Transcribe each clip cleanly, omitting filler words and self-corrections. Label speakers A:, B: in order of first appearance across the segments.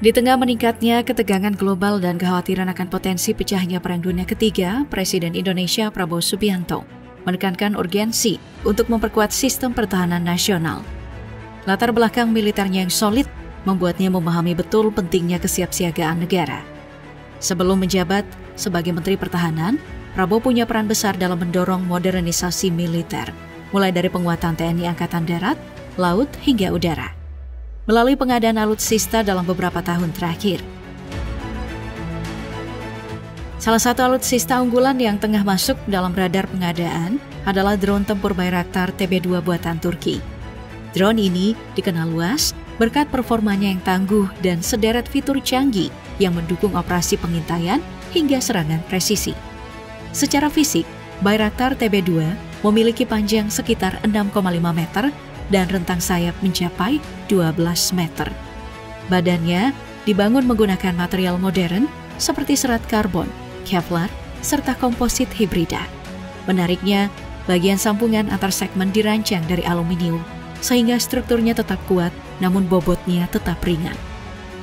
A: Di tengah meningkatnya ketegangan global dan kekhawatiran akan potensi pecahnya Perang Dunia Ketiga, Presiden Indonesia Prabowo Subianto menekankan urgensi untuk memperkuat sistem pertahanan nasional. Latar belakang militernya yang solid membuatnya memahami betul pentingnya kesiapsiagaan negara. Sebelum menjabat sebagai Menteri Pertahanan, Prabowo punya peran besar dalam mendorong modernisasi militer, mulai dari penguatan TNI Angkatan Darat, Laut, hingga Udara, melalui pengadaan alutsista dalam beberapa tahun terakhir. Salah satu alutsista unggulan yang tengah masuk dalam radar pengadaan adalah drone tempur Bayraktar TB2 buatan Turki. Drone ini dikenal luas berkat performanya yang tangguh dan sederet fitur canggih yang mendukung operasi pengintaian hingga serangan presisi. Secara fisik, Bayraktar TB2 memiliki panjang sekitar 6,5 meter dan rentang sayap mencapai 12 meter. Badannya dibangun menggunakan material modern seperti serat karbon, Kevlar, serta komposit hibrida. Menariknya, bagian sambungan antar segmen dirancang dari aluminium, sehingga strukturnya tetap kuat namun bobotnya tetap ringan.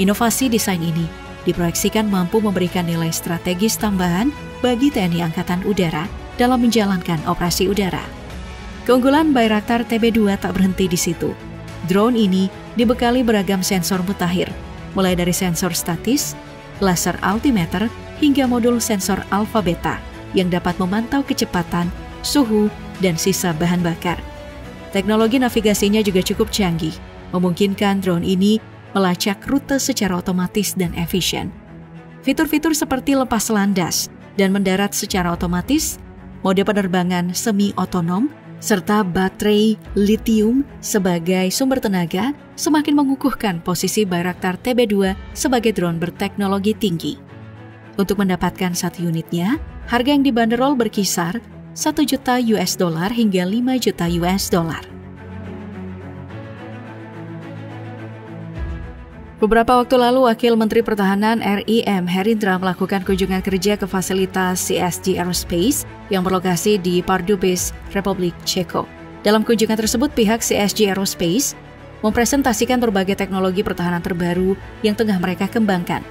A: Inovasi desain ini diproyeksikan mampu memberikan nilai strategis tambahan bagi TNI Angkatan Udara dalam menjalankan operasi udara. Keunggulan Bayraktar TB2 tak berhenti di situ. Drone ini dibekali beragam sensor mutakhir, mulai dari sensor statis, laser altimeter, hingga modul sensor alfa beta yang dapat memantau kecepatan, suhu, dan sisa bahan bakar. Teknologi navigasinya juga cukup canggih, memungkinkan drone ini melacak rute secara otomatis dan efisien. Fitur-fitur seperti lepas landas dan mendarat secara otomatis, mode penerbangan semi-otonom, serta baterai litium sebagai sumber tenaga semakin mengukuhkan posisi Bayraktar TB2 sebagai drone berteknologi tinggi. Untuk mendapatkan satu unitnya, harga yang dibanderol berkisar 1 juta US dollar hingga 5 juta US dollar. Beberapa waktu lalu, Wakil Menteri Pertahanan RI M. Herindra melakukan kunjungan kerja ke fasilitas CSG Aerospace yang berlokasi di Pardubice, Republik Ceko. Dalam kunjungan tersebut, pihak CSG Aerospace mempresentasikan berbagai teknologi pertahanan terbaru yang tengah mereka kembangkan.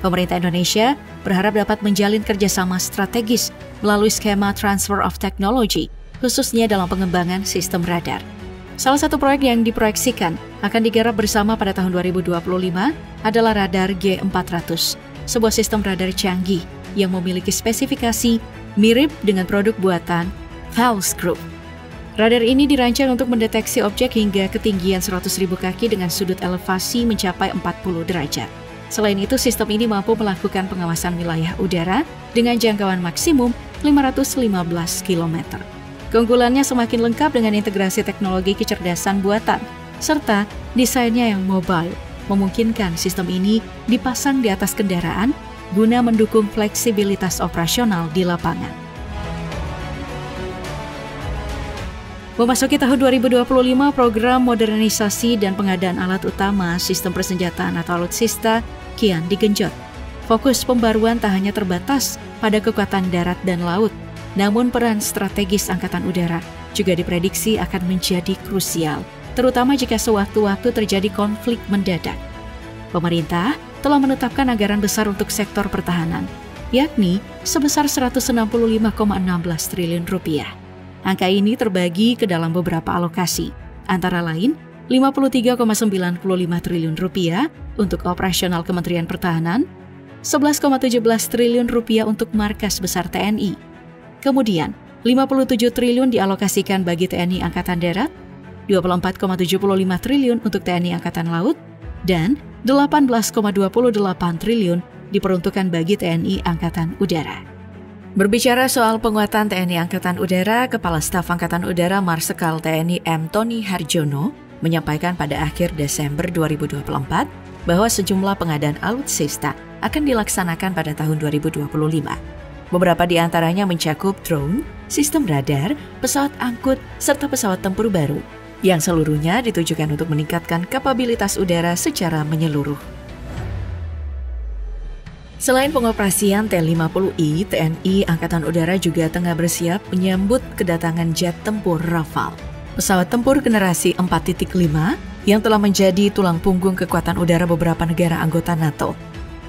A: Pemerintah Indonesia berharap dapat menjalin kerjasama strategis melalui skema Transfer of Technology, khususnya dalam pengembangan sistem radar. Salah satu proyek yang diproyeksikan akan digarap bersama pada tahun 2025 adalah radar G400, sebuah sistem radar canggih yang memiliki spesifikasi mirip dengan produk buatan Thales Group. Radar ini dirancang untuk mendeteksi objek hingga ketinggian 100.000 kaki dengan sudut elevasi mencapai 40 derajat. Selain itu, sistem ini mampu melakukan pengawasan wilayah udara dengan jangkauan maksimum 515 km. Keunggulannya semakin lengkap dengan integrasi teknologi kecerdasan buatan, serta desainnya yang mobile, memungkinkan sistem ini dipasang di atas kendaraan guna mendukung fleksibilitas operasional di lapangan. Memasuki tahun 2025, program modernisasi dan pengadaan alat utama sistem persenjataan atau alutsista kian digenjot. Fokus pembaruan tak hanya terbatas pada kekuatan darat dan laut, namun peran strategis Angkatan Udara juga diprediksi akan menjadi krusial, terutama jika sewaktu-waktu terjadi konflik mendadak. Pemerintah telah menetapkan anggaran besar untuk sektor pertahanan, yakni sebesar 165,16 triliun rupiah. Angka ini terbagi ke dalam beberapa alokasi, antara lain 53,95 triliun rupiah untuk operasional Kementerian Pertahanan, 11,17 triliun rupiah untuk markas besar TNI. Kemudian, 57 triliun dialokasikan bagi TNI Angkatan Darat, 24,75 triliun untuk TNI Angkatan Laut, dan 18,28 triliun diperuntukkan bagi TNI Angkatan Udara. Berbicara soal penguatan TNI Angkatan Udara, Kepala Staf Angkatan Udara Marsikal TNI M. Tony Harjono menyampaikan pada akhir Desember 2024 bahwa sejumlah pengadaan alutsista akan dilaksanakan pada tahun 2025. Beberapa di antaranya mencakup drone, sistem radar, pesawat angkut, serta pesawat tempur baru, yang seluruhnya ditujukan untuk meningkatkan kapabilitas udara secara menyeluruh. Selain pengoperasian T-50I, TNI Angkatan Udara juga tengah bersiap menyambut kedatangan jet tempur Rafale. Pesawat tempur generasi 4.5 yang telah menjadi tulang punggung kekuatan udara beberapa negara anggota NATO.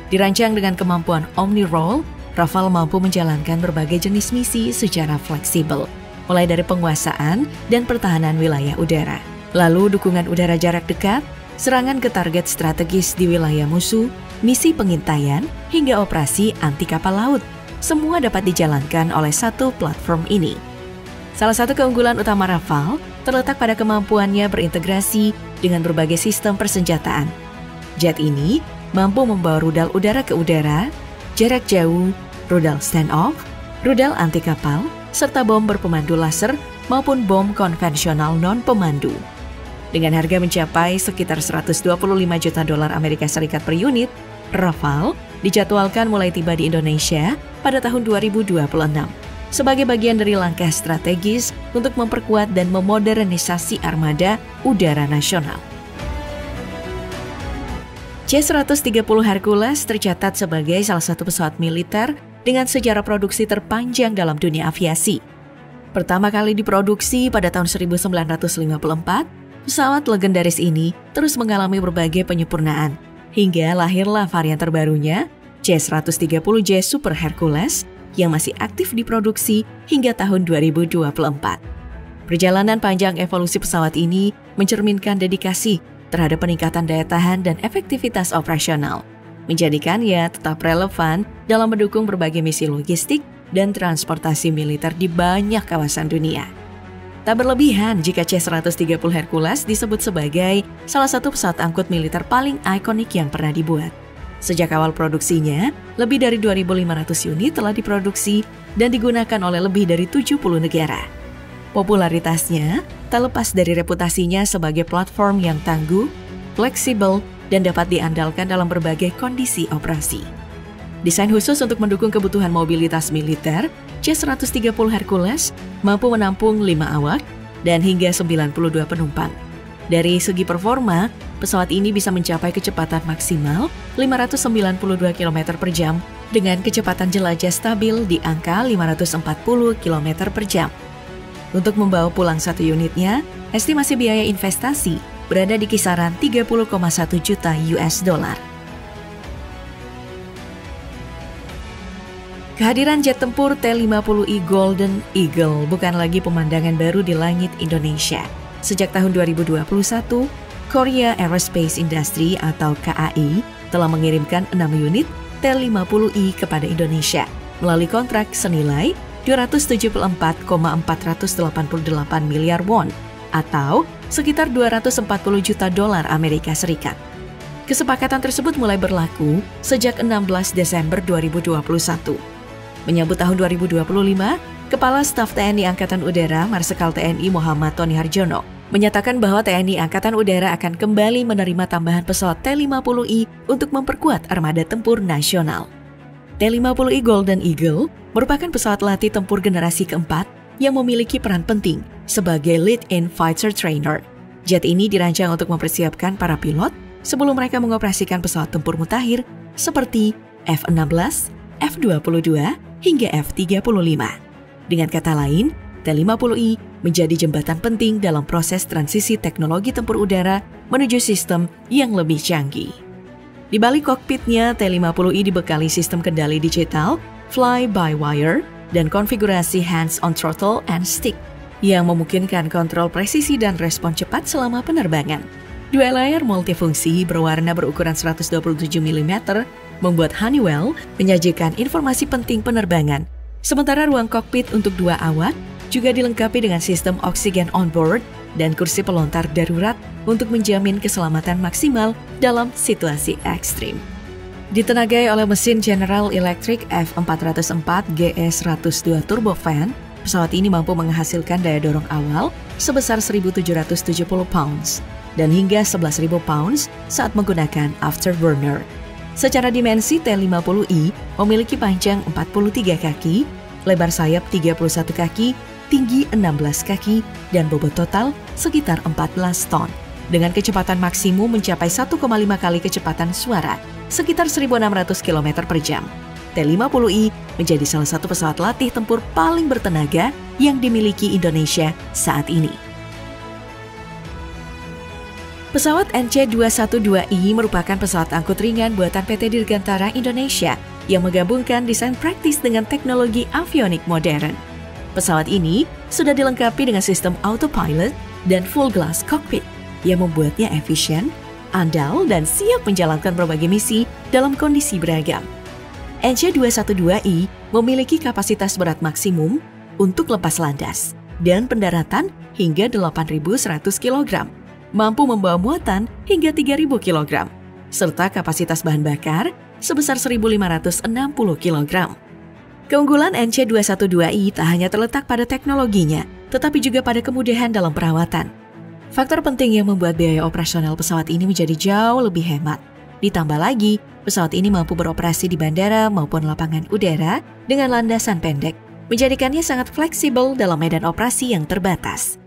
A: Dirancang dengan kemampuan Omni-Role, Rafale mampu menjalankan berbagai jenis misi secara fleksibel, mulai dari penguasaan dan pertahanan wilayah udara. Lalu dukungan udara jarak dekat, serangan ke target strategis di wilayah musuh, misi pengintaian, hingga operasi anti kapal laut. Semua dapat dijalankan oleh satu platform ini. Salah satu keunggulan utama Rafale terletak pada kemampuannya berintegrasi dengan berbagai sistem persenjataan. Jet ini mampu membawa rudal udara ke udara, jarak jauh, rudal stand-off, rudal anti kapal, serta bom berpemandu laser maupun bom konvensional non-pemandu. Dengan harga mencapai sekitar 125 juta dolar Amerika Serikat per unit, Rafale dijadwalkan mulai tiba di Indonesia pada tahun 2026 sebagai bagian dari langkah strategis untuk memperkuat dan memodernisasi armada udara nasional. C-130 Hercules tercatat sebagai salah satu pesawat militer dengan sejarah produksi terpanjang dalam dunia aviasi. Pertama kali diproduksi pada tahun 1954, pesawat legendaris ini terus mengalami berbagai penyempurnaan, hingga lahirlah varian terbarunya, C-130J Super Hercules, yang masih aktif diproduksi hingga tahun 2024. Perjalanan panjang evolusi pesawat ini mencerminkan dedikasi terhadap peningkatan daya tahan dan efektivitas operasional, menjadikannya tetap relevan dalam mendukung berbagai misi logistik dan transportasi militer di banyak kawasan dunia. Tak berlebihan jika C-130 Hercules disebut sebagai salah satu pesawat angkut militer paling ikonik yang pernah dibuat. Sejak awal produksinya, lebih dari 2.500 unit telah diproduksi dan digunakan oleh lebih dari 70 negara. Popularitasnya tak lepas dari reputasinya sebagai platform yang tangguh, fleksibel, dan dapat diandalkan dalam berbagai kondisi operasi. Desain khusus untuk mendukung kebutuhan mobilitas militer, C-130 Hercules mampu menampung 5 awak dan hingga 92 penumpang. Dari segi performa, pesawat ini bisa mencapai kecepatan maksimal 592 km per jam dengan kecepatan jelajah stabil di angka 540 km per jam. Untuk membawa pulang satu unitnya, estimasi biaya investasi berada di kisaran 30,1 juta US dollar. Kehadiran jet tempur T-50I Golden Eagle bukan lagi pemandangan baru di langit Indonesia. Sejak tahun 2021, Korea Aerospace Industry atau KAI telah mengirimkan 6 unit T-50I kepada Indonesia melalui kontrak senilai 274,488 miliar won atau sekitar 240 juta dolar Amerika Serikat. Kesepakatan tersebut mulai berlaku sejak 16 Desember 2021. Menyambut tahun 2025, Kepala Staf TNI Angkatan Udara Marsikal TNI Muhammad Tony Harjono menyatakan bahwa TNI Angkatan Udara akan kembali menerima tambahan pesawat T-50I untuk memperkuat armada tempur nasional. T-50I Golden Eagle merupakan pesawat latih tempur generasi keempat yang memiliki peran penting sebagai lead-in fighter trainer. Jet ini dirancang untuk mempersiapkan para pilot sebelum mereka mengoperasikan pesawat tempur mutakhir seperti F-16, F-22, hingga F-35. Dengan kata lain, T-50I menjadi jembatan penting dalam proses transisi teknologi tempur udara menuju sistem yang lebih canggih. Di balik kokpitnya, T-50I dibekali sistem kendali digital, fly-by-wire, dan konfigurasi hands-on throttle and stick yang memungkinkan kontrol presisi dan respon cepat selama penerbangan. Dua layar multifungsi berwarna berukuran 127 mm membuat Honeywell menyajikan informasi penting penerbangan. Sementara ruang kokpit untuk 2 awak juga dilengkapi dengan sistem oksigen on-board dan kursi pelontar darurat untuk menjamin keselamatan maksimal dalam situasi ekstrim. Ditenagai oleh mesin General Electric F404 GE102 turbofan, pesawat ini mampu menghasilkan daya dorong awal sebesar 1.770 pounds dan hingga 11.000 pounds saat menggunakan afterburner. Secara dimensi, T-50I memiliki panjang 43 kaki, lebar sayap 31 kaki, tinggi 16 kaki, dan bobot total sekitar 14 ton. Dengan kecepatan maksimum mencapai 1,5 kali kecepatan suara, sekitar 1.600 km per jam. T-50I menjadi salah satu pesawat latih tempur paling bertenaga yang dimiliki Indonesia saat ini. Pesawat NC212I merupakan pesawat angkut ringan buatan PT Dirgantara Indonesia yang menggabungkan desain praktis dengan teknologi avionik modern. Pesawat ini sudah dilengkapi dengan sistem autopilot dan full glass cockpit yang membuatnya efisien, andal, dan siap menjalankan berbagai misi dalam kondisi beragam. NC212I memiliki kapasitas berat maksimum untuk lepas landas dan pendaratan hingga 8.100 kg, mampu membawa muatan hingga 3.000 kg, serta kapasitas bahan bakar sebesar 1.560 kg. Keunggulan NC212I tak hanya terletak pada teknologinya, tetapi juga pada kemudahan dalam perawatan. Faktor penting yang membuat biaya operasional pesawat ini menjadi jauh lebih hemat. Ditambah lagi, pesawat ini mampu beroperasi di bandara maupun lapangan udara dengan landasan pendek, menjadikannya sangat fleksibel dalam medan operasi yang terbatas.